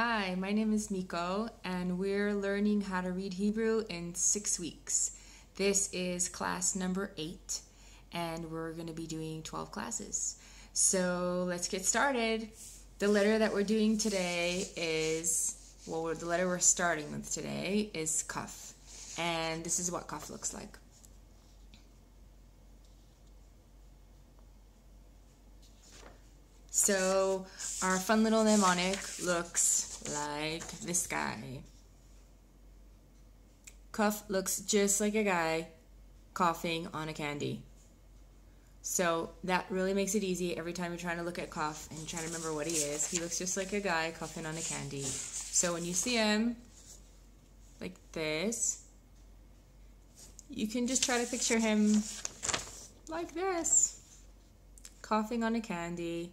Hi, my name is Miko, and we're learning how to read Hebrew in 6 weeks. This is class number 8, and we're going to be doing 12 classes. So let's get started. The letter that we're doing today the letter we're starting with today is Kaf, and this is what Kaf looks like. So our fun little mnemonic looks like this guy. Kaf looks just like a guy coughing on a candy. So that really makes it easy every time you're trying to look at Kaf and trying to remember what he is. He looks just like a guy coughing on a candy. So when you see him like this, you can just try to picture him like this, coughing on a candy.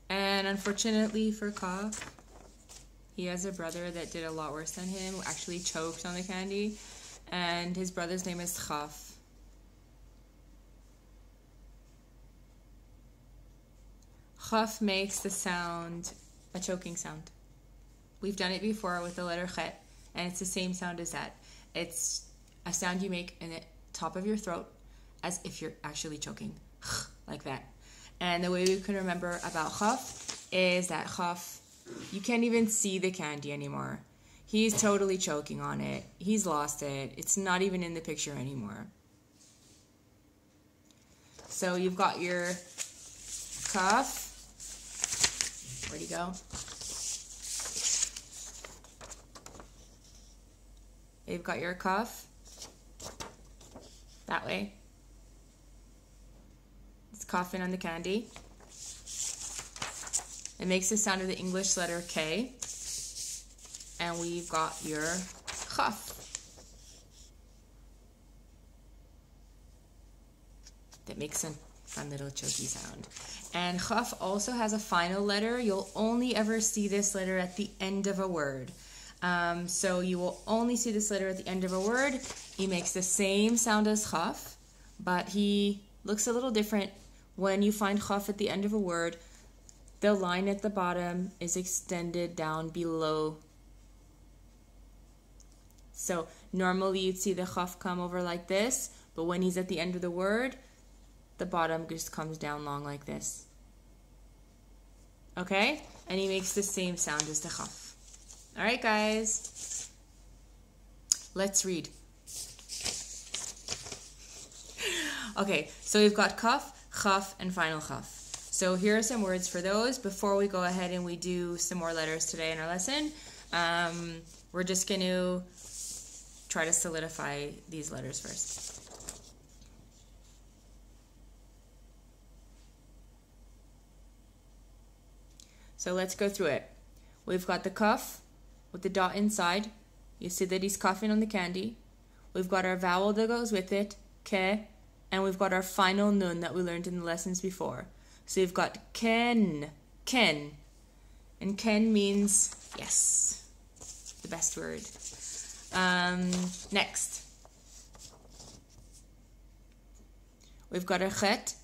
And unfortunately for Kaf, he has a brother that did a lot worse than him, who actually choked on the candy, and his brother's name is Chaf. Chaf makes the sound, a choking sound. We've done it before with the letter Chet, and it's the same sound as that. It's a sound you make in the top of your throat as if you're actually choking, like that. And the way we can remember about Chaf is that Chaf, you can't even see the candy anymore. He's totally choking on it. He's lost it. It's not even in the picture anymore. So you've got your Kaf. Where'd he go? You've got your Kaf. That way. It's coughing on the candy. It makes the sound of the English letter K. And we've got your Chaf. That makes a fun little choky sound. And Chaf also has a final letter. You'll only ever see this letter at the end of a word. So you will only see this letter at the end of a word. He makes the same sound as Chaf, but he looks a little different. When you find Chaf at the end of a word, the line at the bottom is extended down below. So normally you'd see the Chaf come over like this, but when he's at the end of the word, the bottom just comes down long like this. Okay? And he makes the same sound as the Chaf. All right, guys. Let's read. Okay, so we've got Kaf, Chaf, and final Chaf. So here are some words for those before we go ahead and we do some more letters today in our lesson. We're just going to try to solidify these letters first. So let's go through it. We've got the Kaf with the dot inside. You see that he's coughing on the candy. We've got our vowel that goes with it, ke, and we've got our final nun that we learned in the lessons before. So you've got ken, ken. And ken means yes. The best word. Next. We've got our chet.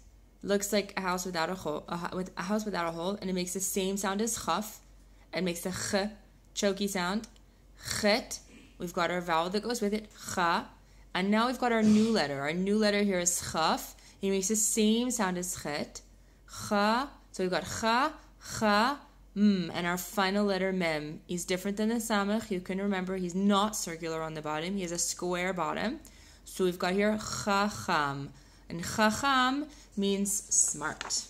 Looks like a house without a hole, a house without a hole, and it makes the same sound as chaf. It makes the ch, choky sound. Chet. We've got our vowel that goes with it, cha. And now we've got our new letter. Our new letter here is chaf. It makes the same sound as chet. Cha. So we've got cha, cha, and our final letter mem. He's different than the samach. You can remember he's not circular on the bottom. He has a square bottom. So we've got here chacham. And chacham means smart.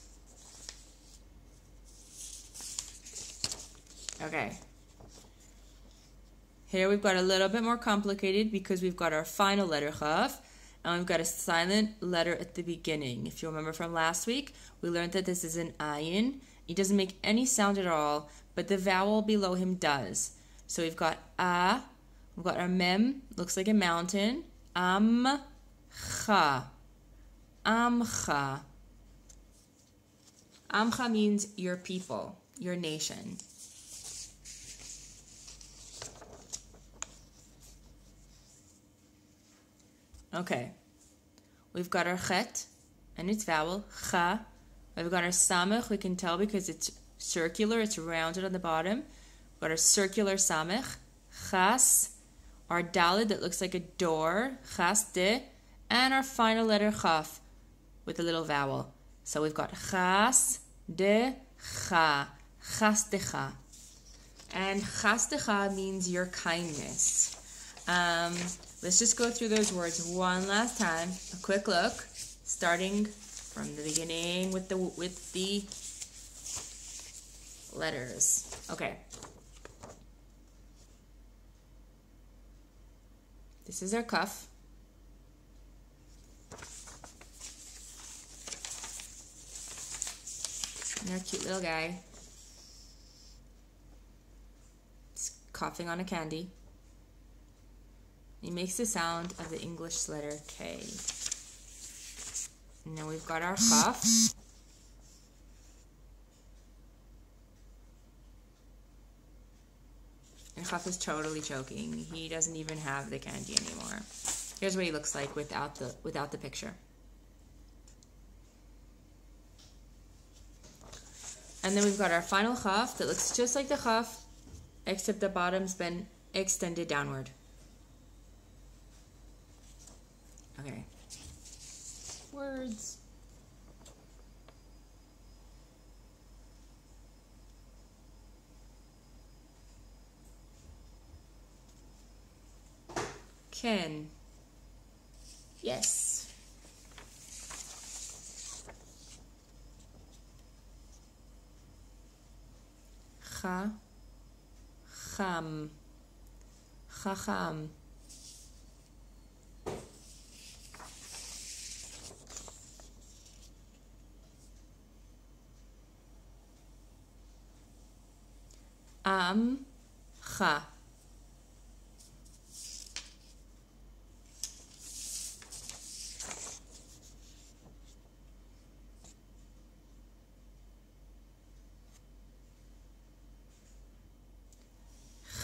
Okay. Here we've got a little bit more complicated because we've got our final letter chaf, and we've got a silent letter at the beginning. If you remember from last week, we learned that this is an ayin. He doesn't make any sound at all, but the vowel below him does. So we've got a, we've got our mem, looks like a mountain, amcha, amcha. Amcha means your people, your nation. Okay, we've got our chet and its vowel, cha. We've got our samach, we can tell because it's circular, it's rounded on the bottom. We've got our circular samech, chas, our dalid that looks like a door, chas de, and our final letter chaf with a little vowel. So we've got chas de cha, chas de cha. And chas de cha means your kindness. Let's just go through those words one last time. A quick look, starting from the beginning with the letters. Okay. This is our cuff. And our cute little guy. He's coughing on a candy. He makes the sound of the English letter K. And then we've got our chaf. And chaf is totally choking. He doesn't even have the candy anymore. Here's what he looks like without the picture. And then we've got our final chaf that looks just like the chaf, except the bottom's been extended downward. Okay. Words. Ken. Yes. Cha. Cham. Chacham. Cha.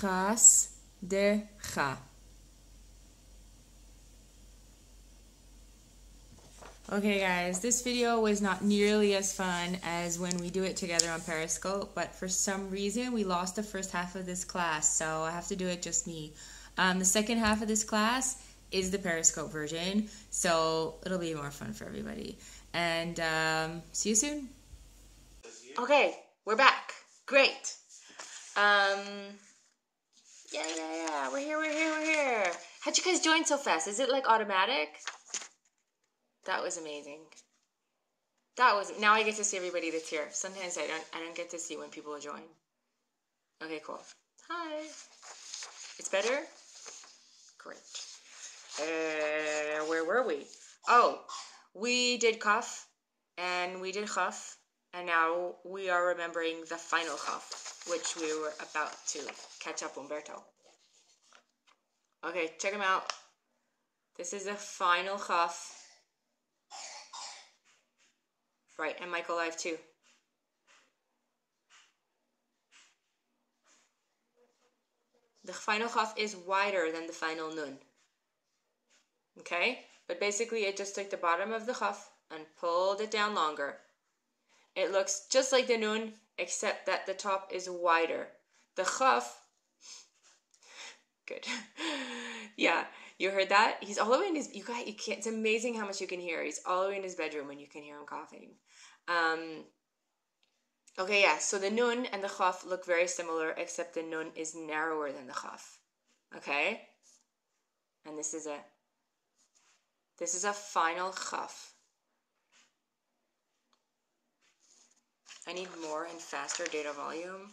Chas de cha. Okay guys, this video was not nearly as fun as when we do it together on Periscope, but for some reason we lost the first half of this class, so I have to do it just me. The second half of this class is the Periscope version, so it'll be more fun for everybody. And see you soon. Okay, we're back. Great. Yeah. We're here. How'd you guys join so fast? Is it like automatic? That was amazing. Now I get to see everybody that's here. Sometimes I don't get to see when people join. Okay, cool. Hi. It's better? Great. Where were we? Oh, we did kaf and we did chaf, and now we are remembering the final chaf, which we were about to catch up Umberto. Okay, check him out. This is the final chaf. Right, and Michael Live too. The final chaf is wider than the final nun. Okay? But basically it just took the bottom of the chaf and pulled it down longer. It looks just like the nun, except that the top is wider. The chaf, good. Yeah, you heard that? He's all the way in his, you can't, it's amazing how much you can hear. He's all the way in his bedroom when you can hear him coughing. Okay, yeah, so the nun and the chaf look very similar, except the nun is narrower than the chaf. Okay? And this is a final chaf. I need more and faster data volume.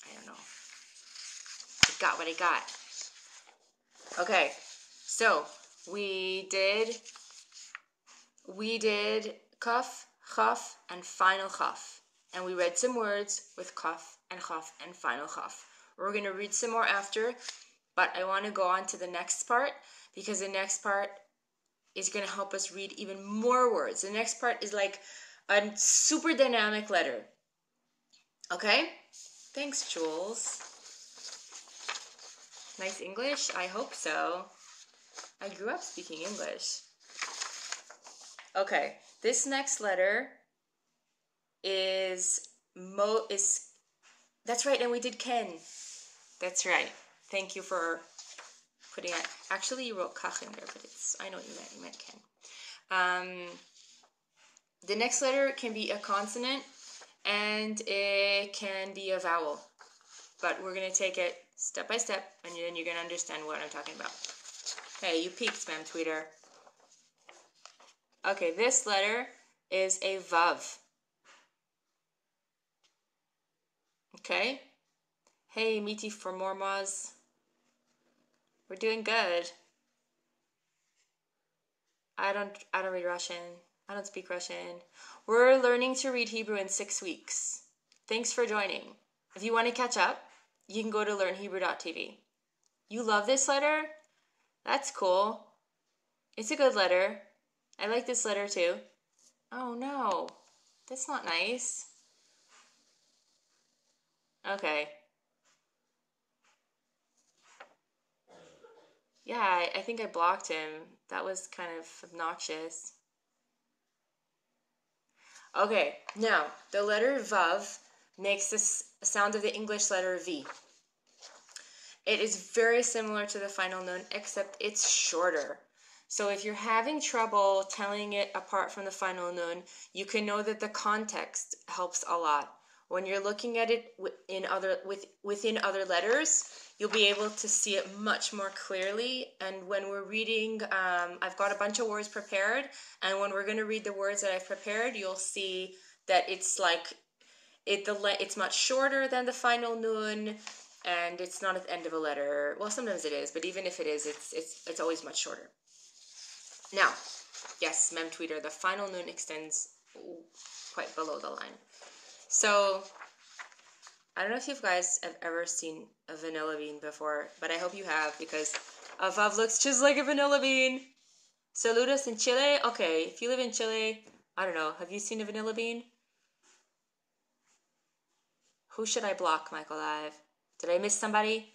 I don't know. I got what I got. Okay, so we did kaf, chaf, and final chaf. And we read some words with kaf and chaf and final chaf. We're going to read some more after, but I want to go on to the next part because the next part is going to help us read even more words. The next part is like a super dynamic letter. Okay? Thanks, Jules. Nice English? I hope so. I grew up speaking English. Okay, this next letter is that's right, and we did Ken. That's right. Thank you for putting it. Actually, you wrote Kach in there, but I know what you meant. You meant Ken. The next letter can be a consonant and it can be a vowel. But we're going to take it step by step, and then you're going to understand what I'm talking about. Hey, you peeked, Spam Tweeter. Okay, this letter is a vav. Okay? Hey, Miti for Mormaz. We're doing good. I don't read Russian. I don't speak Russian. We're learning to read Hebrew in 6 weeks. Thanks for joining. If you want to catch up, you can go to learnhebrew.tv. You love this letter? That's cool. It's a good letter. I like this letter too. Oh no, that's not nice. Okay. Yeah, I think I blocked him. That was kind of obnoxious. Okay, now the letter Vav makes the sound of the English letter V. It is very similar to the final nun, except it's shorter. So if you're having trouble telling it apart from the final nun, you can know that the context helps a lot. When you're looking at it within other letters, you'll be able to see it much more clearly. And when we're reading, I've got a bunch of words prepared, and when we're going to read the words that I've prepared, you'll see that it's like it's much shorter than the final nun, and it's not at the end of a letter. Well, sometimes it is, but even if it is, it's always much shorter. Now, yes, Mem Tweeter, the final nun extends quite below the line. So, I don't know if you guys have ever seen a vanilla bean before, but I hope you have, because a vav looks just like a vanilla bean. Saludos in Chile? Okay, if you live in Chile, I don't know, have you seen a vanilla bean? Who should I block, Michael Live? Did I miss somebody?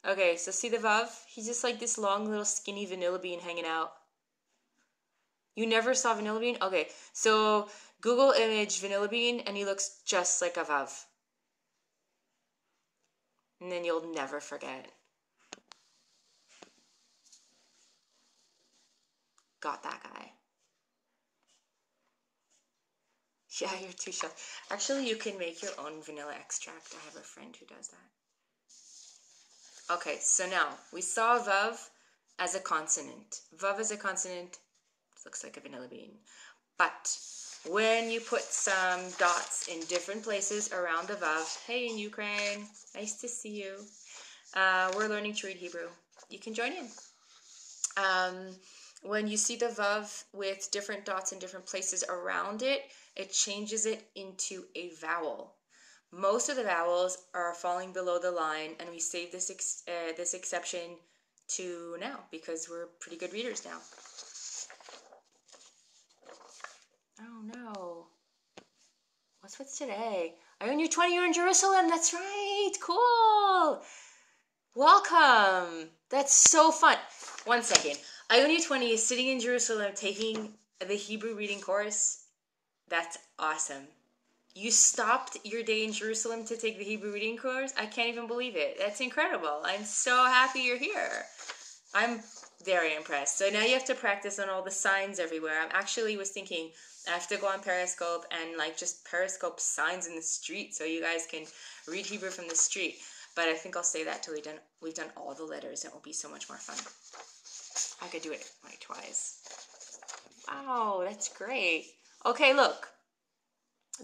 Okay, so see the vav? He's just like this long little skinny vanilla bean hanging out. You never saw vanilla bean? Okay, so Google image vanilla bean and he looks just like a vav. And then you'll never forget. Got that guy. Yeah, you're too shy. Actually, you can make your own vanilla extract. I have a friend who does that. Okay, so now we saw vav as a consonant. Vav as a consonant looks like a vanilla bean. But when you put some dots in different places around the vav, hey in Ukraine, nice to see you. We're learning to read Hebrew. You can join in. When you see the vav with different dots in different places around it, it changes it into a vowel. Most of the vowels are falling below the line, and we save this exception to now because we're pretty good readers now. Oh no. What's today? I own you 20, you're in Jerusalem. That's right. Cool. Welcome. That's so fun. 1 second. I own you 20 is sitting in Jerusalem taking the Hebrew reading course. That's awesome. You stopped your day in Jerusalem to take the Hebrew reading course? I can't even believe it. That's incredible. I'm so happy you're here. I'm very impressed. So now you have to practice on all the signs everywhere. I actually was thinking I have to go on Periscope and like just Periscope signs in the street so you guys can read Hebrew from the street. But I think I'll say that till we've done all the letters. It will be so much more fun. I could do it like twice. Wow, that's great. Okay, look.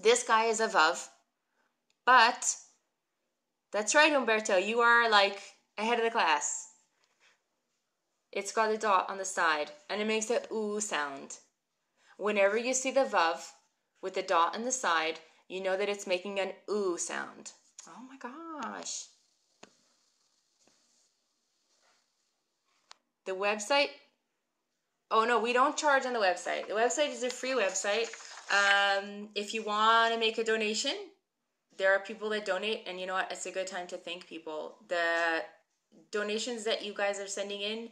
This guy is a vav, but that's right, Humberto. You are like ahead of the class. It's got a dot on the side, and it makes a oo sound. Whenever you see the vav with the dot on the side, you know that it's making an oo sound. Oh my gosh. The website, oh no, we don't charge on the website. The website is a free website. If you want to make a donation, there are people that donate, and you know what? It's a good time to thank people. The donations that you guys are sending in,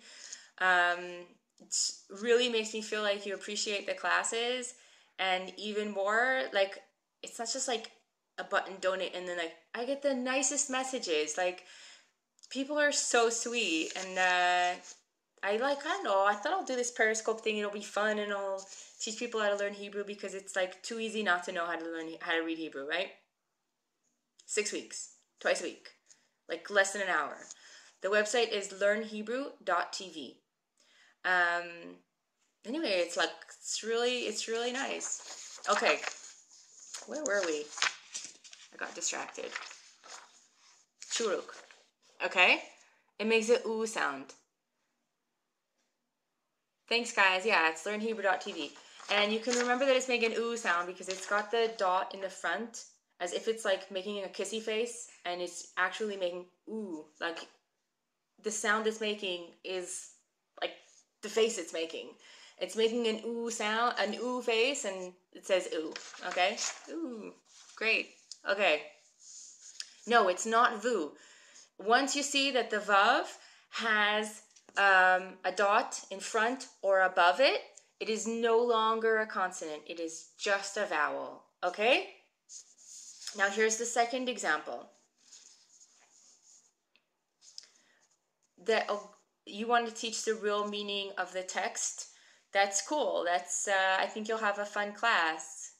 it really makes me feel like you appreciate the classes, and even more, like, it's not just like a button donate and then like I get the nicest messages. Like, people are so sweet, and I don't know, I thought I'll do this Periscope thing, it'll be fun, and I'll teach people how to learn Hebrew, because it's like too easy not to know how to read Hebrew, right? 6 weeks, twice a week, like less than an hour. The website is learnhebrew.tv. Anyway, it's really nice. Okay, where were we? I got distracted. Shuruk. Okay, it makes an ooh sound. Thanks, guys. Yeah, it's learnhebrew.tv. And you can remember that it's making an ooh sound because it's got the dot in the front as if it's like making a kissy face, and it's actually making ooh. Like, the sound it's making is like the face it's making. It's making an ooh sound, an ooh face, and it says ooh. Okay? Ooh. Great. Okay. No, it's not vu. Once you see that the vav has a dot in front or above it, it is no longer a consonant. It is just a vowel. Okay? Now here's the second example. You want to teach the real meaning of the text. That's cool. I think you'll have a fun class.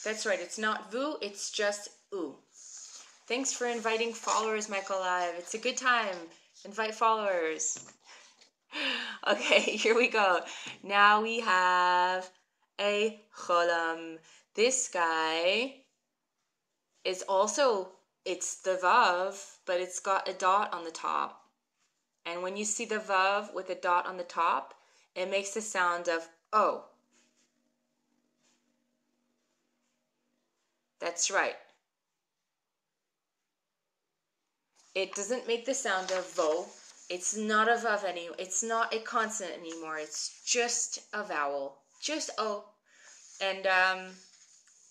That's right. It's not vu. It's just ooh. Thanks for inviting followers, Michael Live. It's a good time. Invite followers. Okay, here we go. Now we have a cholam. This guy is also, it's the vav, but it's got a dot on the top. And when you see the vav with a dot on the top, it makes the sound of O. That's right. It doesn't make the sound of vo. It's not a vav anymore. It's not a consonant anymore. It's just a vowel. Just O. And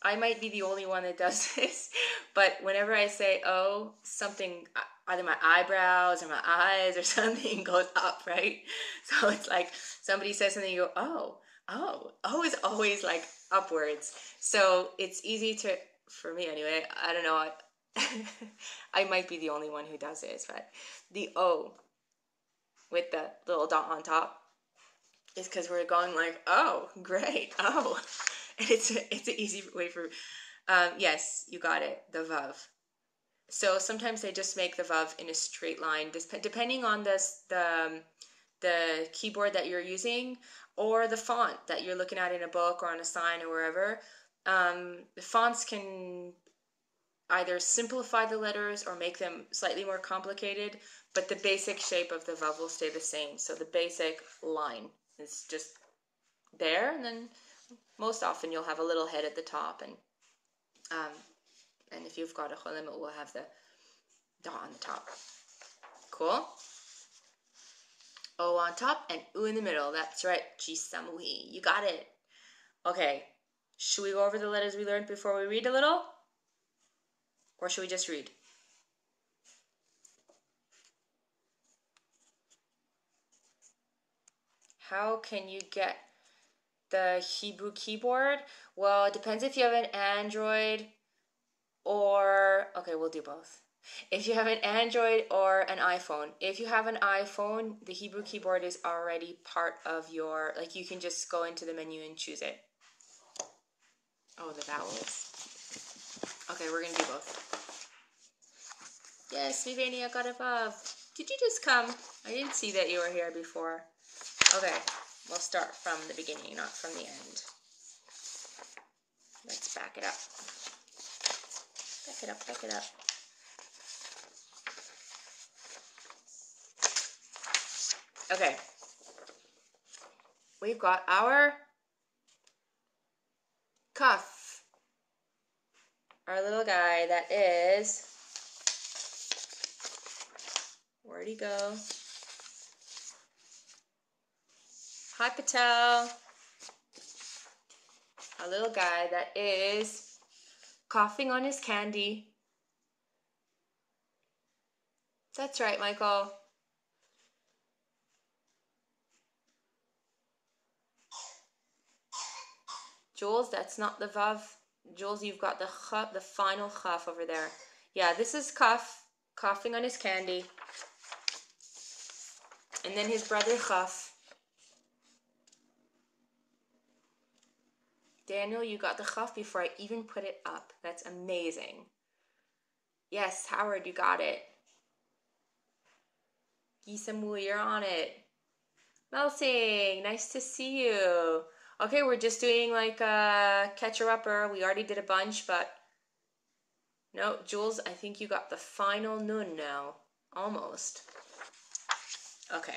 I might be the only one that does this, but whenever I say O, something, either my eyebrows or my eyes or something goes up, right? So it's like somebody says something, you go, O is always like upwards. So it's easy to, for me anyway, I don't know, I might be the only one who does this, but the O with the little dot on top is because we're going like, oh, great, oh. And it's an easy way for, yes, you got it, the vav. So sometimes they just make the vav in a straight line, depending on the keyboard that you're using or the font that you're looking at in a book or on a sign or wherever. The fonts can either simplify the letters or make them slightly more complicated, but the basic shape of the vav will stay the same. So the basic line is just there, and then most often you'll have a little head at the top, and if you've got a cholim, it will have the dot on the top. Cool? O on top and U in the middle. That's right. Chisamui. You got it. Okay. Should we go over the letters we learned before we read a little? Or should we just read? How can you get the Hebrew keyboard? Well, it depends if you have an Android or... Okay, we'll do both. If you have an Android or an iPhone. If you have an iPhone, the Hebrew keyboard is already part of your... Like, you can just go into the menu and choose it. Oh, the vowels. Okay, we're going to do both. Yes, Vivania got above. Did you just come? I didn't see that you were here before. Okay, we'll start from the beginning, not from the end. Let's back it up. Back it up, back it up. Okay. We've got our cuff. Our little guy that is... Where'd he go? Hi, Patel. A little guy that is coughing on his candy. That's right, Michael. Jules, that's not the vav. Jules, you've got the ch, the final chaf over there. Yeah, this is kaf, coughing on his candy. And then his brother chaf. Daniel, you got the chaf before I even put it up. That's amazing. Yes, Howard, you got it. Gisamu, you're on it. Melsing, nice to see you. Okay, we're just doing like a catcher-upper. We already did a bunch, but no, Jules, I think you got the final nun now. Almost. Okay.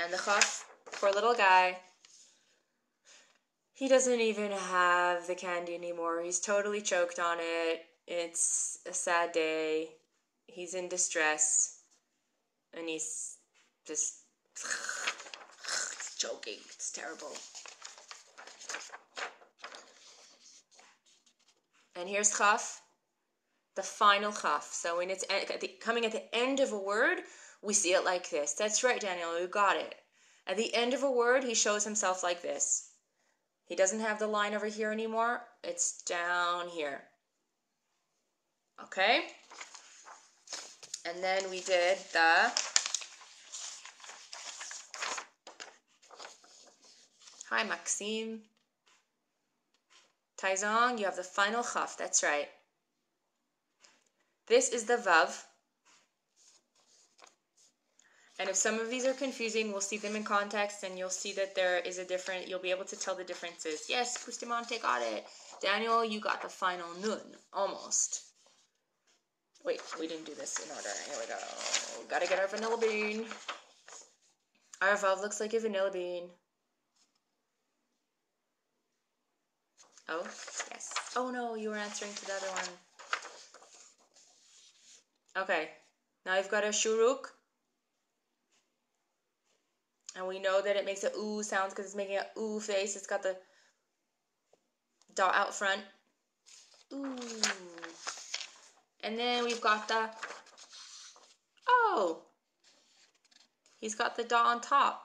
And the chaf, poor little guy. He doesn't even have the candy anymore. He's totally choked on it. It's a sad day. He's in distress. And he's just he's choking. It's terrible. And here's chaf, the final chaf. So when it's coming at the end of a word, we see it like this. That's right, Daniel, you got it. At the end of a word, he shows himself like this. He doesn't have the line over here anymore. It's down here. Okay? And then we did the... Hi, Maxime. Taizong, you have the final chaf. That's right. This is the vav. And if some of these are confusing, we'll see them in context and you'll see that there is a different, you'll be able to tell the differences. Yes, Bustamante got it. Daniel, you got the final nun. Almost. Wait, we didn't do this in order. Here we go. Gotta get our vanilla bean. Our vav looks like a vanilla bean. Oh, yes. Oh no, you were answering to the other one. Okay, now you've got a shuruk. And we know that it makes a ooh sound because it's making a ooh face. It's got the dot out front. Ooh. And then we've got the, oh, he's got the dot on top.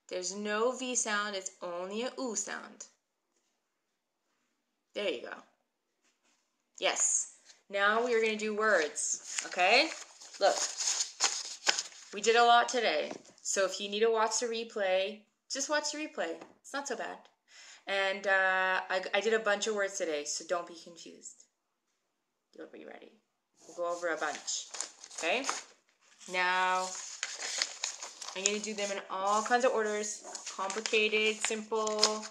There's no V sound, it's only a ooh sound. There you go. Yes. Now we are going to do words, okay? Look, we did a lot today. So if you need to watch the replay, just watch the replay. It's not so bad. And I did a bunch of words today, so don't be confused. You'll be ready. We'll go over a bunch, okay? Now, I'm going to do them in all kinds of orders. Complicated, simple.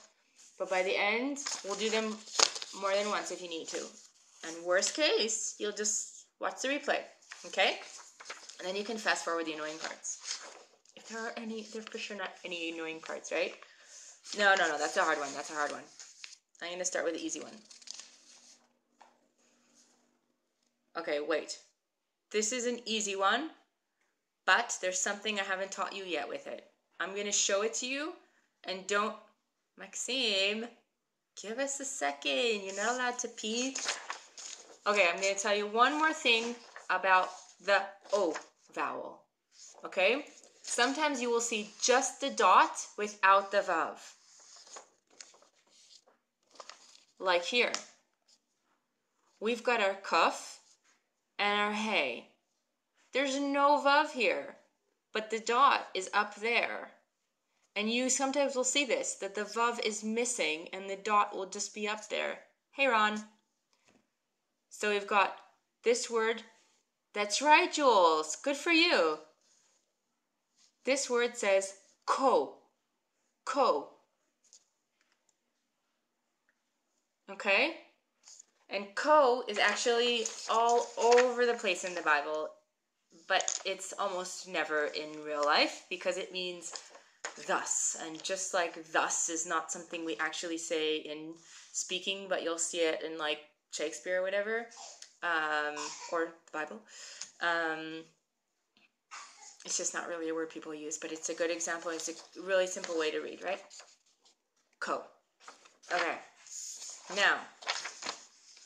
But by the end, we'll do them more than once if you need to. And worst case, you'll just watch the replay, okay? And then you can fast forward the annoying parts. If there are any, there's for sure not any annoying parts, right? No, that's a hard one. That's a hard one. I'm going to start with the easy one. Okay, wait. This is an easy one, but there's something I haven't taught you yet with it. I'm going to show it to you, and don't... Maxime, give us a second. You're not allowed to pee. Okay, I'm going to tell you one more thing about the O vowel. Okay? Sometimes you will see just the dot without the vav. Like here. We've got our kuf and our hey. There's no vav here, but the dot is up there. And you sometimes will see this, that the vav is missing and the dot will just be up there. Hey, Ron. So we've got this word. That's right, Jules. Good for you. This word says ko. Ko. Okay? And ko is actually all over the place in the Bible, but it's almost never in real life because it means thus. And just like thus is not something we actually say in speaking, but you'll see it in like Shakespeare or whatever, or the Bible. It's just not really a word people use, but it's a good example. It's a really simple way to read, right? Ko. Okay. Now,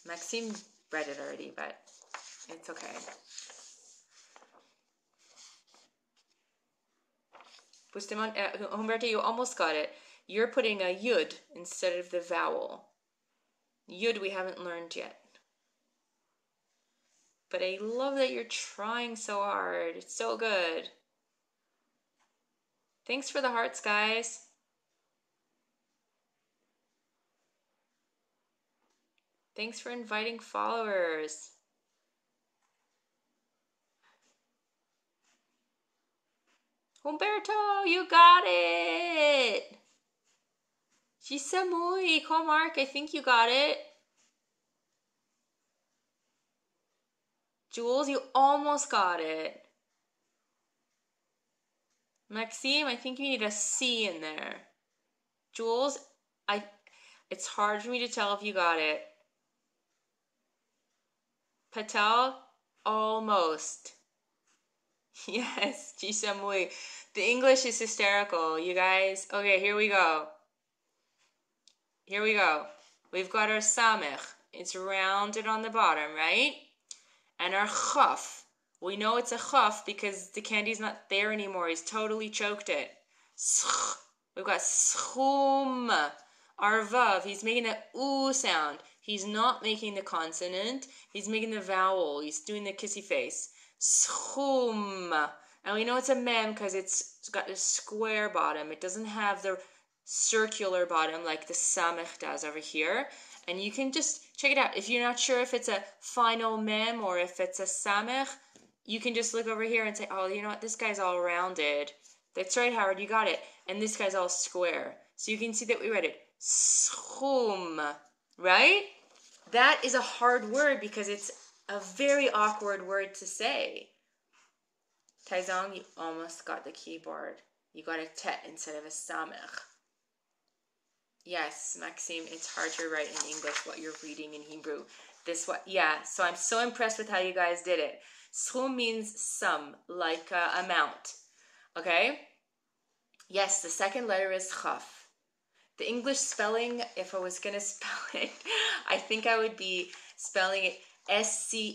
Maxime read it already, but It's okay. Humberto, you almost got it. You're putting a yud instead of the vowel. Yud we haven't learned yet. But I love that you're trying so hard. It's so good. Thanks for the hearts, guys. Thanks for inviting followers. Humberto, you got it. Gisa muy. Call Mark, I think you got it. Jules, you almost got it. Maxime, I think you need a C in there. Jules, it's hard for me to tell if you got it. Patel, almost. Yes, Gisa muy. The English is hysterical, you guys. Okay, here we go. Here we go. We've got our samech. It's rounded on the bottom, right? And our chaf. We know it's a chaf because the candy's not there anymore. He's totally choked it. We've got schum. Our vav. He's making the oo sound. He's not making the consonant. He's making the vowel. He's doing the kissy face. Schum. And we know it's a mem because it's got a square bottom. It doesn't have the circular bottom like the samech does over here. And you can just check it out. If you're not sure if it's a final mem or if it's a samech, you can just look over here and say, oh, you know what? This guy's all rounded. That's right, Howard. You got it. And this guy's all square. So you can see that we read it. Schum. Right? That is a hard word because it's a very awkward word to say. Taizong, you almost got the keyboard. You got a tet instead of a samech. Yes, Maxime, it's hard to write in English what you're reading in Hebrew. Yeah, so I'm so impressed with how you guys did it. Schum means sum, like amount. Okay? Yes, the second letter is chaf. The English spelling, if I was going to spell it, I think I would be spelling it S-C-H-O-O-M.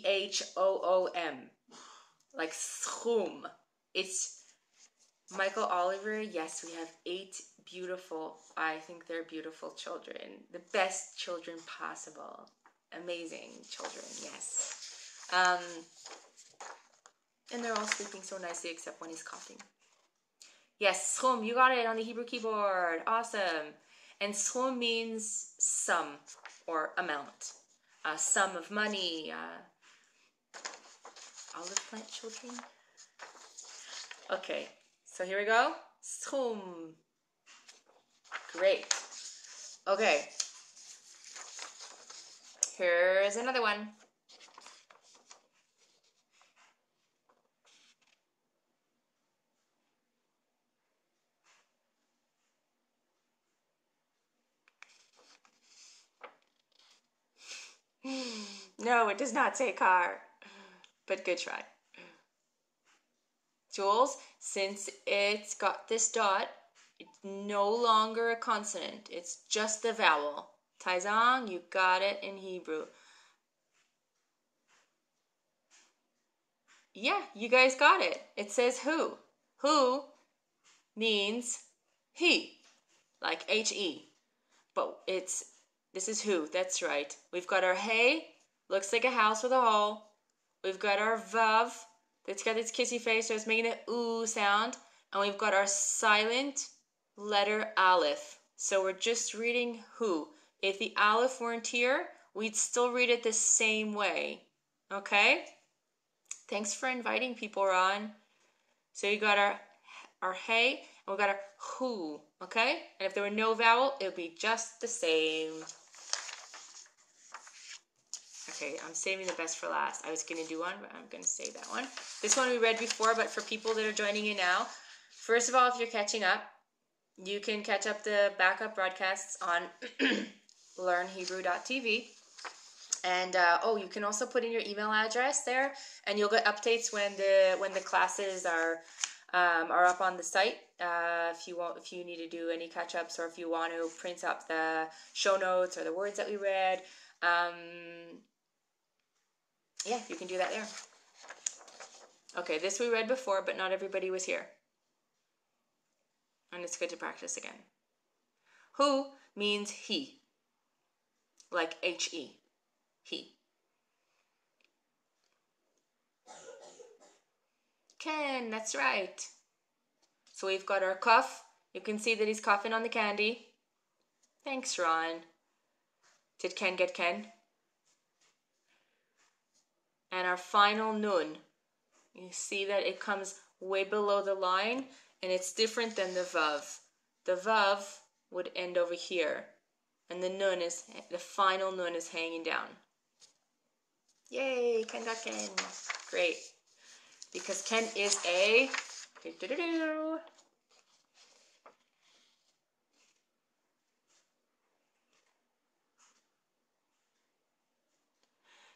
Like schum. It's Michael Oliver. Yes, we have 8 beautiful, I think they're beautiful children. The best children possible. Amazing children, yes. And they're all sleeping so nicely except when he's coughing. Yes, schum, you got it on the Hebrew keyboard. Awesome. And schum means sum or amount. Sum of money. Olive plant children. Okay, so here we go. Schum. Great. Okay. Here's another one. No, it does not say car, but good try. Jules, since it's got this dot, it's no longer a consonant. It's just the vowel. Taizong, you got it in Hebrew. Yeah, you guys got it. It says who. Who means he, like H-E. But this is who, that's right. We've got our hey, looks like a house with a hole. We've got our vav, that's got its kissy face, so it's making an ooh sound. And we've got our silent letter aleph. So we're just reading who. If the aleph weren't here, we'd still read it the same way. Okay? Thanks for inviting people, Ron. So you got our hey, and we got our who. Okay? And if there were no vowel, it would be just the same. Okay, I'm saving the best for last. I was going to do one, but I'm going to save that one. This one we read before, but for people that are joining in now, first of all, if you're catching up, you can catch up the backup broadcasts on learnhebrew.tv. And you can also put in your email address there, and you'll get updates when the classes are up on the site. If you need to do any catch-ups, or if you want to print up the show notes or the words that we read. Yeah, you can do that there. Okay, this we read before, but not everybody was here. And it's good to practice again. Hu means he, like H-E, he. Ken, that's right. So we've got our cough. You can see that he's coughing on the candy. Thanks, Ron. Did Ken get Ken? And our final nun. You see that it comes way below the line, and it's different than the vav. The vav would end over here, and the final nun is hanging down. Yay, Ken got Ken. Great. Because Ken is a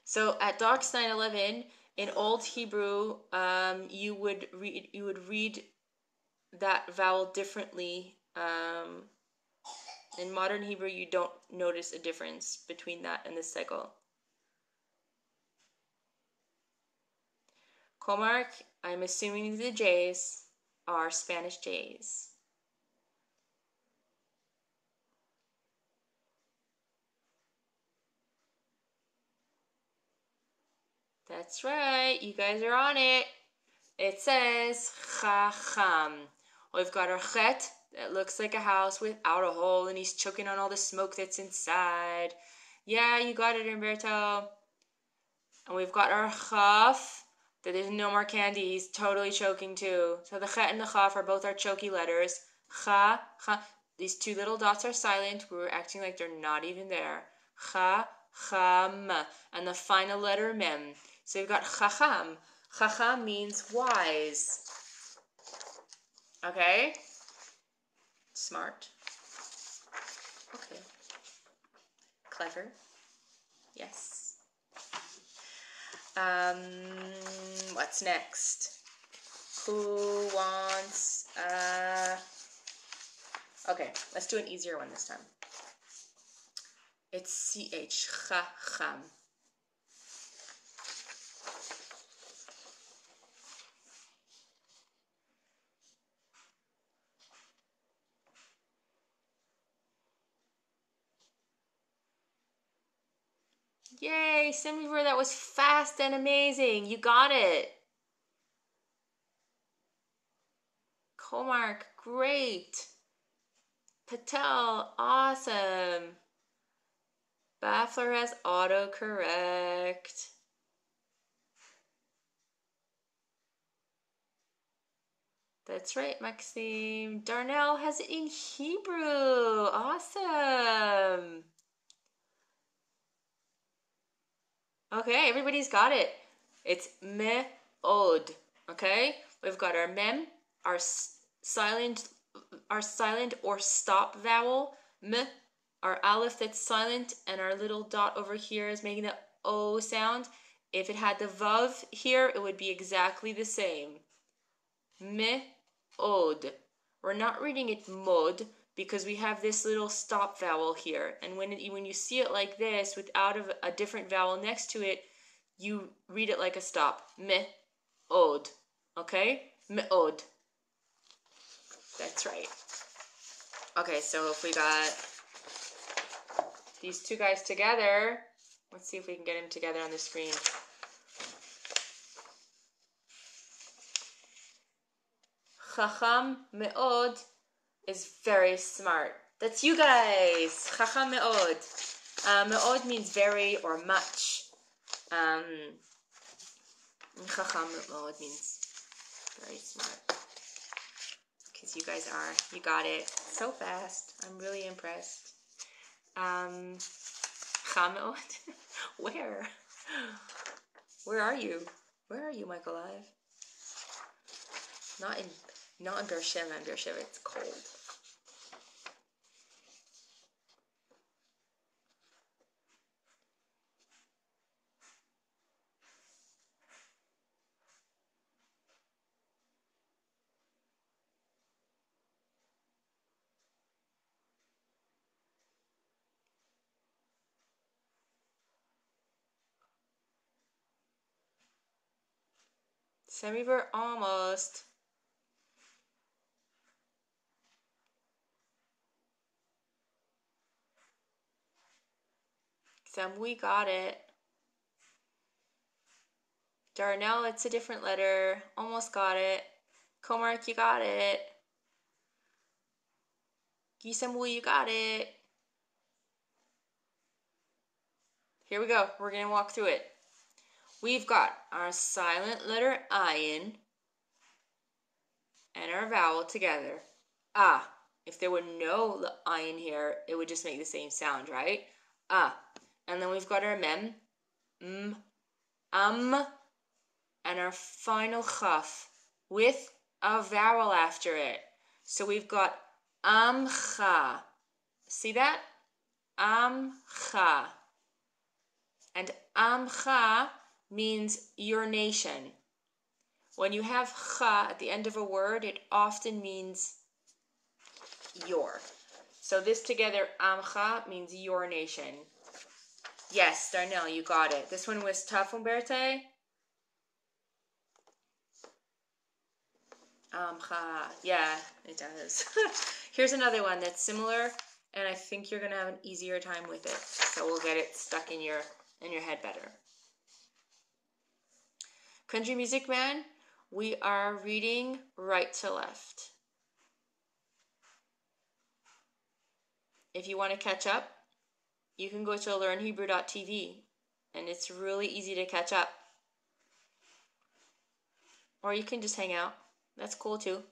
So at Docs 911 in Old Hebrew, you would read that vowel differently. In modern Hebrew, you don't notice a difference between that and the segel. Comarc, I'm assuming the J's are Spanish J's. That's right, you guys are on it. It says Chacham. We've got our Chet that looks like a house without a hole, and he's choking on all the smoke that's inside. Yeah, you got it, Umberto. And we've got our Chaf, that there's no more candy. He's totally choking too. So the Chet and the Chaf are both our choky letters. Cha, cha. These two little dots are silent. We're acting like they're not even there. Cha, cham. And the final letter, mem. So we've got chacham. Chacham means wise. Okay? Smart. Okay. Clever. Yes. What's next? Who wants, okay, let's do an easier one this time. It's CH, chacham. Yay, Simmer, that was fast and amazing. You got it. Comarc, great. Patel, awesome. Baffler has autocorrect. That's right, Maxime. Darnell has it in Hebrew. Awesome. Okay, everybody's got it. It's me-od. Okay? We've got our mem, our silent or stop vowel, m, our aleph that's silent, and our little dot over here is making the O sound. If it had the vav here, it would be exactly the same. Me-od. We're not reading it mod because we have this little stop vowel here. And when you see it like this without a different vowel next to it, you read it like a stop. Me-od. Okay? Me-od. That's right. Okay, so if we got these two guys together, let's see if we can get them together on the screen. Chacham me'od is very smart. That's you guys. Chacham me'od. Me'od means very or much. Chacham me'od means very smart. Because you guys are. You got it so fast. I'm really impressed. Chacham me'od? Where? Where are you? Where are you, Michael Live? Not in Beersheba. In Beersheba, it's cold. Semiver, almost. We got it. Darnell, it's a different letter. Almost got it. Comark, you got it. Gisamwu, you got it. Here we go. We're going to walk through it. We've got our silent letter ayin and our vowel together. Ah. If there were no ayin here, it would just make the same sound, right? Ah. And then we've got our mem, and our final chaf with a vowel after it. So we've got amcha. See that? Amcha. And amcha means your nation. When you have cha at the end of a word, it often means your. So this together, amcha, means your nation. Yes, Darnell, you got it. This one was tough, Umberto. Yeah, it does. Here's another one that's similar, and I think you're gonna have an easier time with it. So we'll get it stuck in your head better. Country Music Man, we are reading right to left. If you want to catch up, you can go to learnhebrew.tv, and it's really easy to catch up. Or you can just hang out. That's cool too.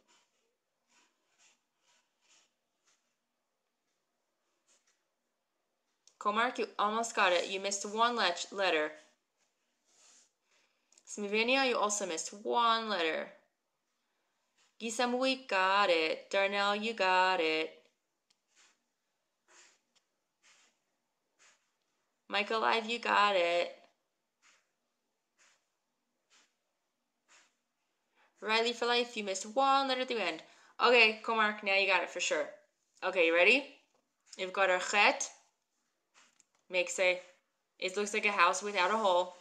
Comark, you almost got it. You missed one letter. Smivenia, you also missed one letter. Gisamui got it. Darnell, you got it. Michael Live, you got it. Riley for life, you missed one letter at the end. Okay, Comark, now you got it for sure. Okay, you ready? You've got our chet. It looks like a house without a hole.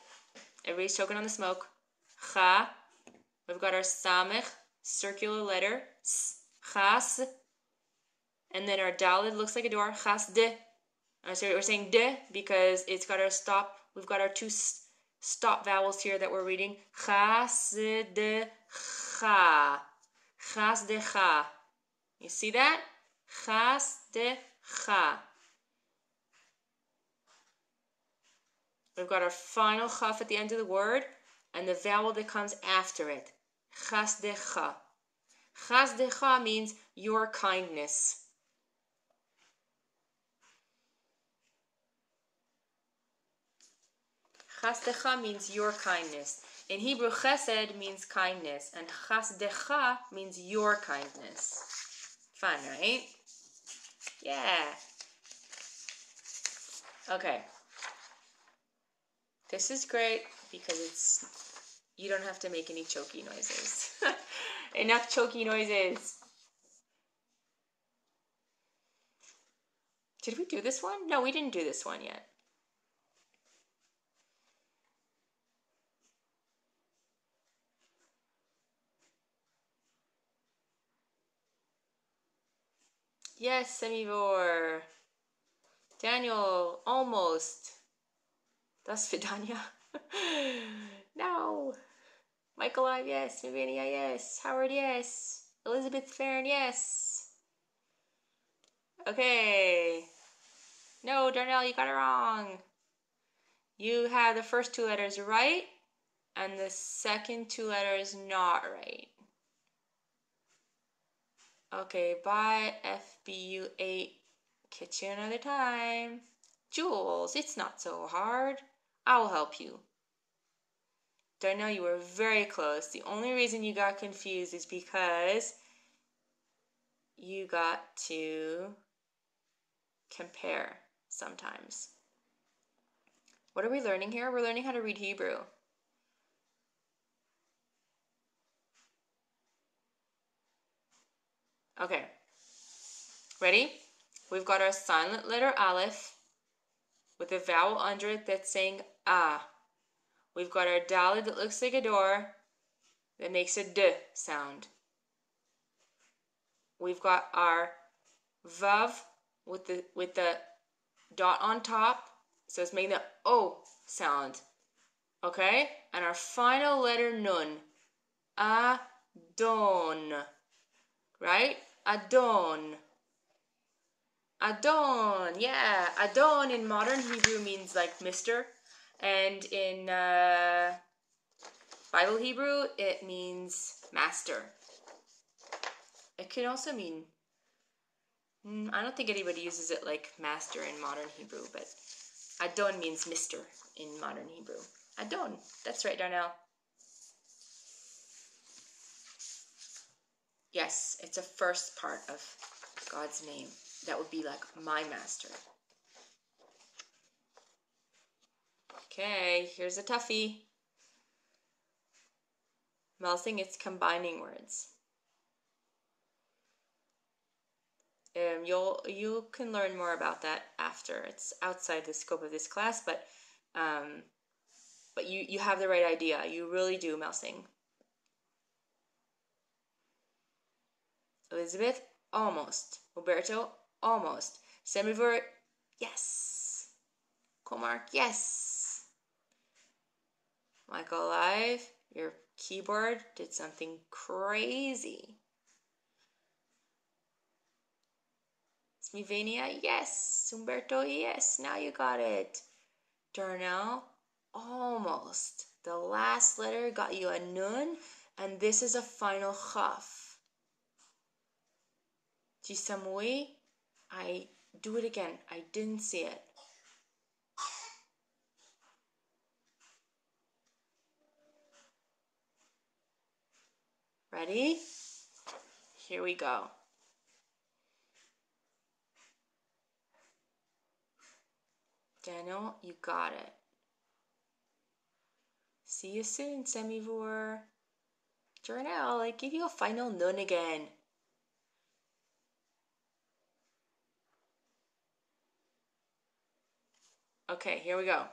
Everybody's choking on the smoke. Cha. We've got our samech, circular letter. Chas. And then our dalid looks like a door. Chas de. So we're saying de because it's got our stop. We've got our two stop vowels here that we're reading. Chas de cha. Chas de cha. You see that? Chas de cha. We've got our final chaf at the end of the word and the vowel that comes after it. Chas de cha. Chas de cha means your kindness. Chas de cha means your kindness. In Hebrew, chesed means kindness, and chas de cha means your kindness. Fun, right? Yeah. Okay. This is great because you don't have to make any choky noises. Enough choky noises. Did we do this one? No, we didn't do this one yet. Yes, Semivor. Daniel, almost. Das Vidania. No. Michael Ive, yes. Mavania, yes. Howard, yes. Elizabeth Farron, yes. Okay. No, Darnell, you got it wrong. You have the first two letters right, and the second two letters not right. Okay, bye, FBU8. Catch you another time. Jules, it's not so hard. I'll help you. Darnell, you were very close. The only reason you got confused is because you got to compare sometimes. What are we learning here? We're learning how to read Hebrew. Okay. Ready? We've got our silent letter aleph with a vowel under it that's saying ah. We've got our dalid that looks like a door. that makes a D sound. We've got our Vav with the dot on top, so it's making the O sound. Okay? And our final letter Nun. Adon. Right? Adon. Adon. Yeah. Adon in modern Hebrew means like Mr. And in Bible Hebrew, it means master. It can also mean, I don't think anybody uses it like master in modern Hebrew, but Adon means Mr. in modern Hebrew. Adon. That's right, Darnell. Yes, it's a first part of God's name. That would be like my master. Okay, here's a toughie. Melsing, it's combining words. You can learn more about that after. It's outside the scope of this class, but you have the right idea. You really do, Melsing. Elizabeth, almost. Roberto, almost. Semivert, yes. Comark, yes. Michael Live, your keyboard did something crazy. Smivania, yes. Umberto, yes. Now you got it. Darnell, almost. The last letter got you a nun, and this is a final chaf. Jisamui, I do it again. I didn't see it. Ready? Here we go. Daniel, you got it. See you soon, Semivore. Darnell, I give you a final nun again. Okay, here we go.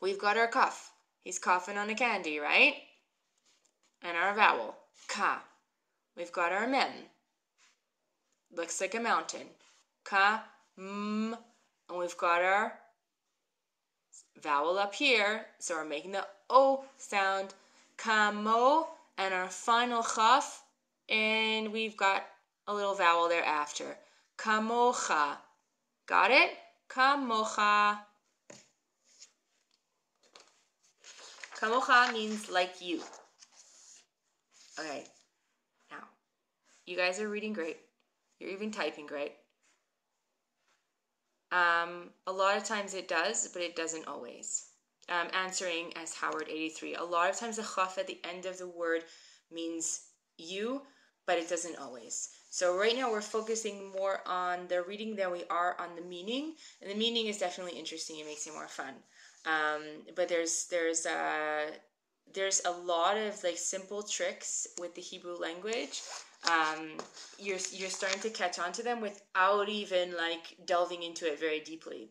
We've got our cuff. He's coughing on a candy, right? And our vowel, ka. We've got our mem. Looks like a mountain. Ka, m. And we've got our vowel up here. So we're making the O sound. Kamo. And our final chaf. And we've got a little vowel there after. Kamocha. Got it? Kamocha. Kamocha means like you. Okay. Now, you guys are reading great. You're even typing great. A lot of times it does, but it doesn't always. Answering as Howard83. A lot of times the chaf at the end of the word means you, but it doesn't always. So right now we're focusing more on the reading than we are on the meaning, and the meaning is definitely interesting. It makes it more fun. But there's a lot of like simple tricks with the Hebrew language. You're starting to catch on to them without even like delving into it very deeply.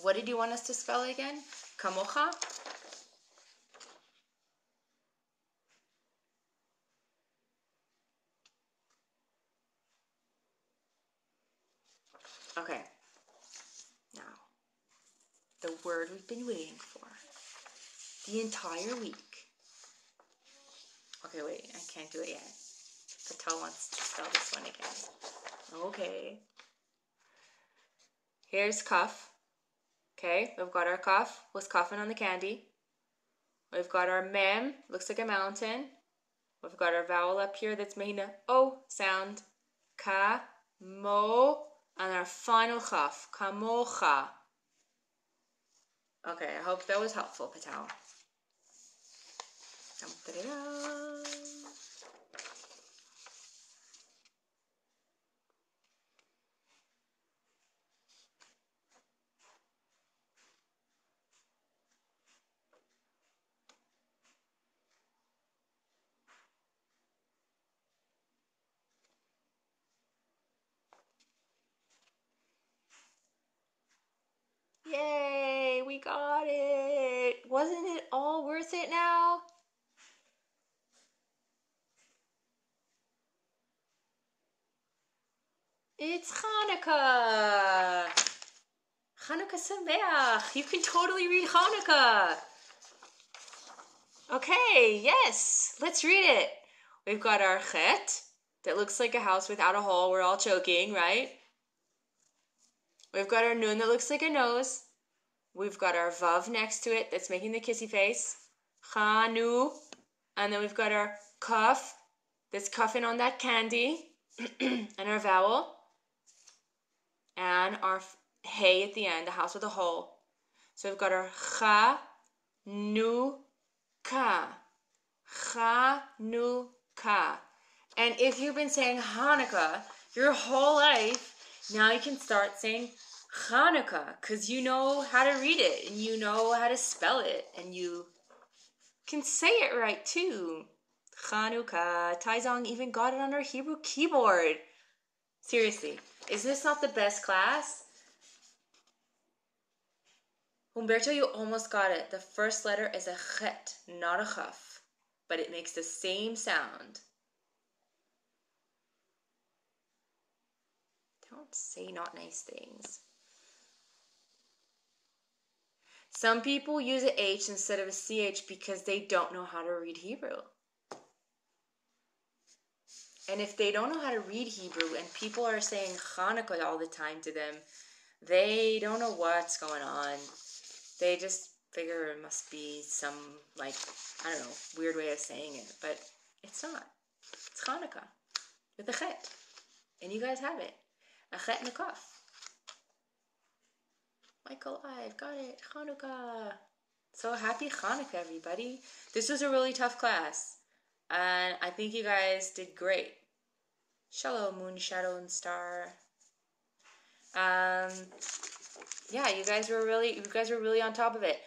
What did you want us to spell again? Kamocha? Okay. Now, the word we've been waiting for. The entire week. Okay, wait, I can't do it yet. Patel wants to spell this one again. Okay. Here's cuff. Okay, we've got our cuff. Was coughing on the candy. We've got our mem. Looks like a mountain. We've got our vowel up here that's making the O sound. Ka, mo, and our final chaf. Kamocha. Okay, I hope that was helpful, Patel. Yay, we got it. Wasn't it all worth it now? It's Hanukkah. Hanukkah Sameach. You can totally read Hanukkah. Okay, yes. Let's read it. We've got our chet that looks like a house without a hole. We're all choking, right? We've got our nun that looks like a nose. We've got our vav next to it that's making the kissy face. Chanu. And then we've got our kaf that's cuffing on that candy. And our vowel. And our hey at the end, the house with a hole. So we've got our Chanukah. Chanukah. And if you've been saying Hanukkah your whole life, now you can start saying Hanukkah because you know how to read it and you know how to spell it and you can say it right too. Chanukah. Taizong even got it on her Hebrew keyboard. Seriously, is this not the best class? Humberto, you almost got it. The first letter is a chet, not a chaf, but it makes the same sound. Don't say not nice things. Some people use a H instead of a CH because they don't know how to read Hebrew. And if they don't know how to read Hebrew and people are saying Hanukkah all the time to them, they don't know what's going on. They just figure it must be some, like, I don't know, weird way of saying it. But it's not. It's Hanukkah with a chet. And you guys have it. A chet and a kaf. Michael, I've got it. Hanukkah. So happy Hanukkah, everybody. This was a really tough class. And I think you guys did great. Shalom, moon, shadow, and star. Yeah, you guys were really on top of it.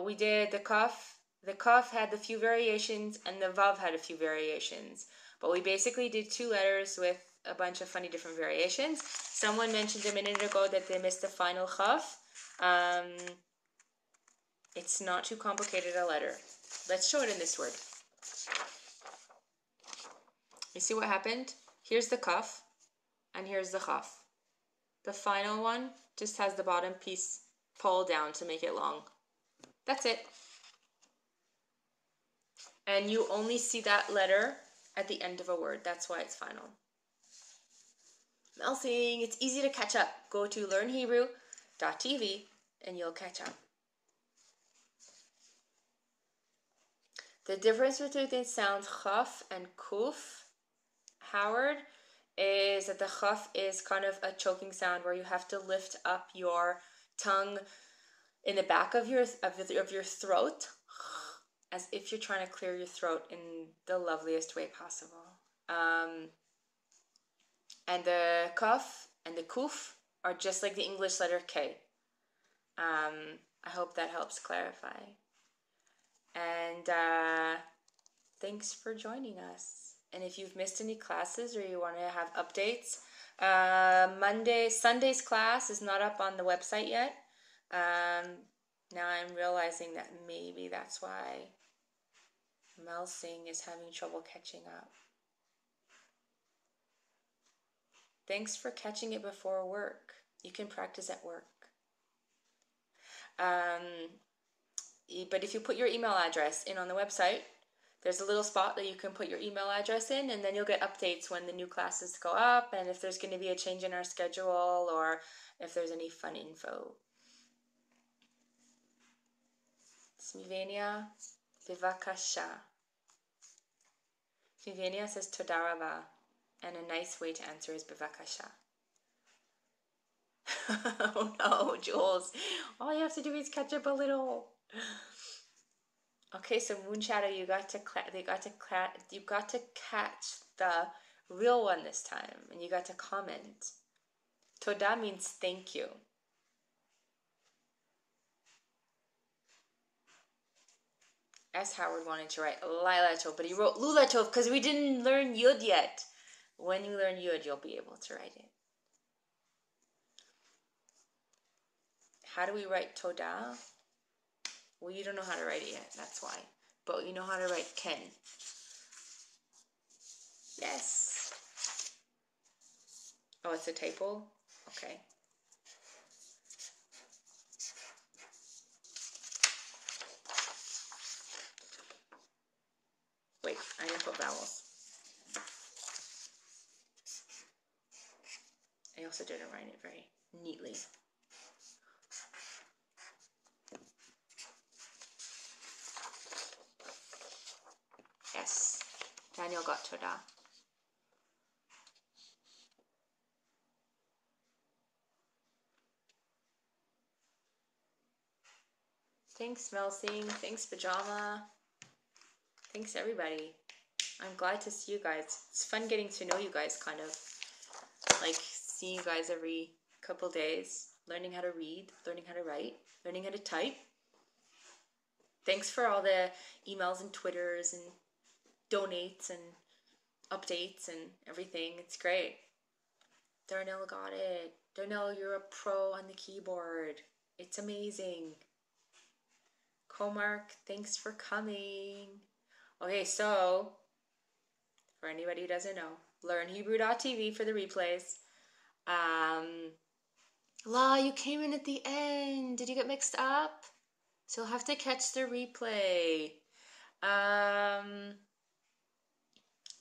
We did the kaf. The kaf had a few variations, and the vav had a few variations. But we basically did 2 letters with a bunch of funny different variations. Someone mentioned a minute ago that they missed the final chaf. It's not too complicated a letter. Let's show it in this word. You see what happened? Here's the kaf, and here's the chaf. The final one just has the bottom piece pulled down to make it long. That's it. And you only see that letter at the end of a word. That's why it's final. Melsing, it's easy to catch up. Go to learnhebrew.tv and you'll catch up. The difference between the sounds chaf and kuf, Howard, is that the chaf is kind of a choking sound where you have to lift up your tongue in the back of your throat as if you're trying to clear your throat in the loveliest way possible. And the kaf and the kuf are just like the English letter K. I hope that helps clarify. And thanks for joining us. And if you've missed any classes or you want to have updates, Sunday's class is not up on the website yet. Now I'm realizing that maybe that's why Melsing is having trouble catching up. Thanks for catching it before work. You can practice at work. But if you put your email address in on the website, there's a little spot that you can put your email address in, and then you'll get updates when the new classes go up and if there's going to be a change in our schedule or if there's any fun info. Smivenia, Vivakasha. Smivenia says Todarava, and a nice way to answer is Vivakasha. Oh no, Jules. All you have to do is catch up a little. Okay, so Moon Shadow, you got to catch the real one this time, and you got to comment. Toda means thank you. S. Howard wanted to write Lila Tov, but he wrote Lula Tov because we didn't learn Yud yet. When you learn Yud, you'll be able to write it. How do we write Toda? Well, you don't know how to write it yet, that's why. But you know how to write Ken. Yes. Oh, it's a typo? Okay. Wait, I didn't put vowels. I also didn't write it very neatly. Yes, Daniel got toda. Thanks, Melsing. Thanks, Pajama. Thanks, everybody. I'm glad to see you guys. It's fun getting to know you guys, kind of. Like, seeing you guys every couple days. Learning how to read, learning how to write, learning how to type. Thanks for all the emails and Twitters and donates and updates and everything. It's great. Darnell got it. Darnell, you're a pro on the keyboard. It's amazing. Comark, thanks for coming. Okay, so, for anybody who doesn't know, learnhebrew.tv for the replays. La, you came in at the end. Did you get mixed up? So you'll have to catch the replay.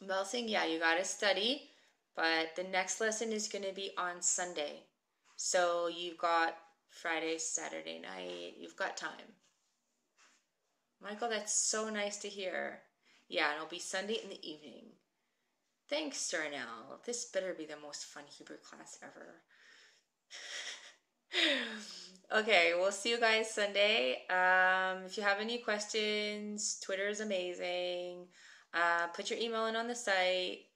Melsing, yeah, you gotta study, but the next lesson is gonna be on Sunday. So you've got Friday, Saturday night, you've got time. Michael, that's so nice to hear. Yeah, and it'll be Sunday in the evening. Thanks, Darnell. This better be the most fun Hebrew class ever. Okay, we'll see you guys Sunday. If you have any questions, Twitter is amazing. Put your email in on the site.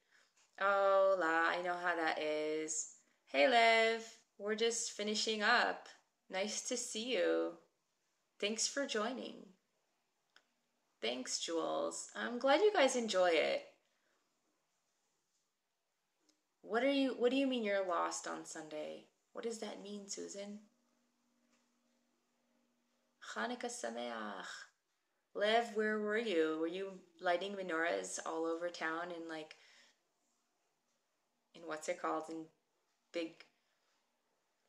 Oh, la, I know how that is. Hey, Lev, we're just finishing up. Nice to see you. Thanks for joining. Thanks, Jules. I'm glad you guys enjoy it. What do you mean you're lost on Sunday? What does that mean, Susan? Hanukkah Sameach. Lev, where were you? Were you lighting menorahs all over town in what's it called? In big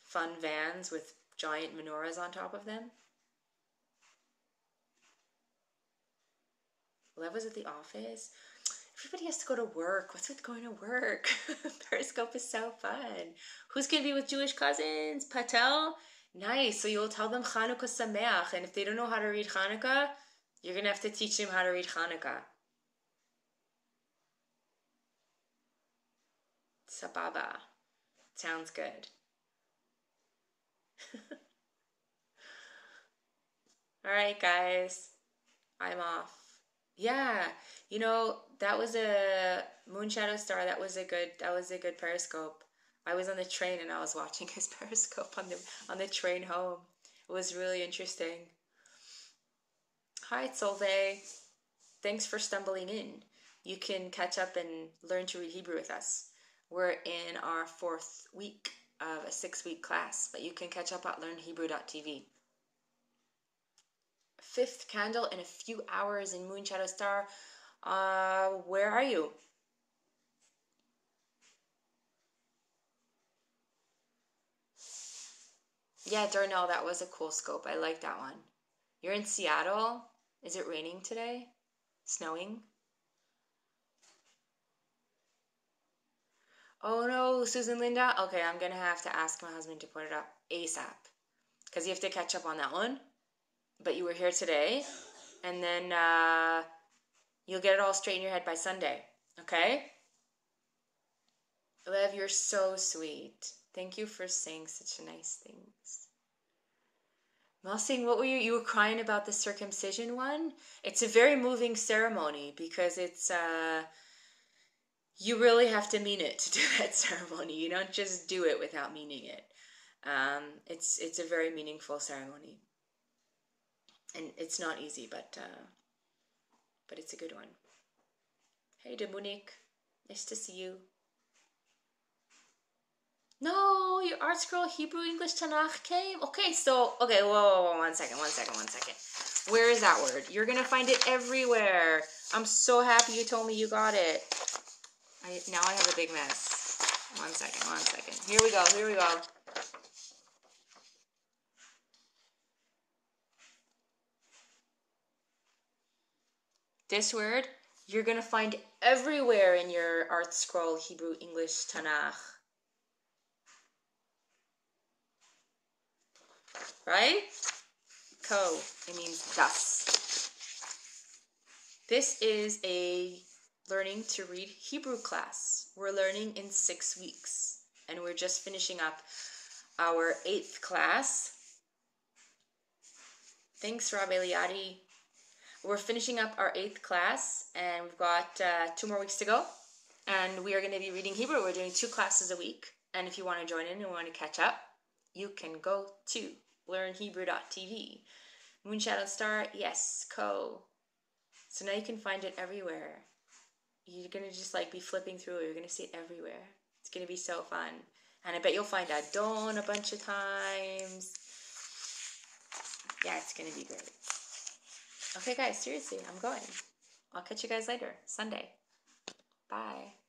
fun vans with giant menorahs on top of them? Lev was at the office. Everybody has to go to work. What's with going to work? Periscope is so fun. Who's going to be with Jewish cousins? Patel? Nice. So you'll tell them Chanukah Sameach. And if they don't know how to read Chanukah, you're going to have to teach them how to read Chanukah. Sababa. Sounds good. All right, guys. I'm off. Yeah, that was a Moon Shadow Star. That was a good Periscope. I was on the train and I was watching his Periscope on the train home. It was really interesting. Hi, Solveig. Thanks for stumbling in. You can catch up and learn to read Hebrew with us. We're in our 4th week of a 6-week class, but you can catch up at learnhebrew.tv. 5th candle in a few hours in Moon Shadow Star. Where are you? Yeah, Darnell, that was a cool scope. I like that one. You're in Seattle? Is it raining today? Snowing? Oh no, Susan Linda? Okay, I'm gonna have to ask my husband to put it up ASAP. Because you have to catch up on that one. But you were here today. And then you'll get it all straight in your head by Sunday. Okay? Lev, you're so sweet. Thank you for saying such nice things. Melsing, what were you were crying about the circumcision one? It's a very moving ceremony because it's, you really have to mean it to do that ceremony. You don't just do it without meaning it. It's a very meaningful ceremony. And it's not easy, but it's a good one. Hey, Demonique. Nice to see you. No, your art scroll Hebrew English Tanakh came? Okay, whoa, one second. Where is that word? You're going to find it everywhere. I'm so happy you told me you got it. Now I have a big mess. One second. Here we go. This word you're going to find everywhere in your Art Scroll Hebrew English Tanakh. Right? Ko, it means dust. This is a learning to read Hebrew class. We're learning in 6 weeks, and we're just finishing up our 8th class. Thanks, Rob Eliadi. We're finishing up our 8th class, and we've got 2 more weeks to go. And we are going to be reading Hebrew. We're doing 2 classes a week. And if you want to join in and want to catch up, you can go to learnhebrew.tv. Moonshadow Star, yes, Ko. So now you can find it everywhere. You're going to just like be flipping through it. You're going to see it everywhere. It's going to be so fun. And I bet you'll find Adon a bunch of times. Yeah, it's going to be great. Okay, guys, seriously, I'm going. I'll catch you guys later, Sunday. Bye.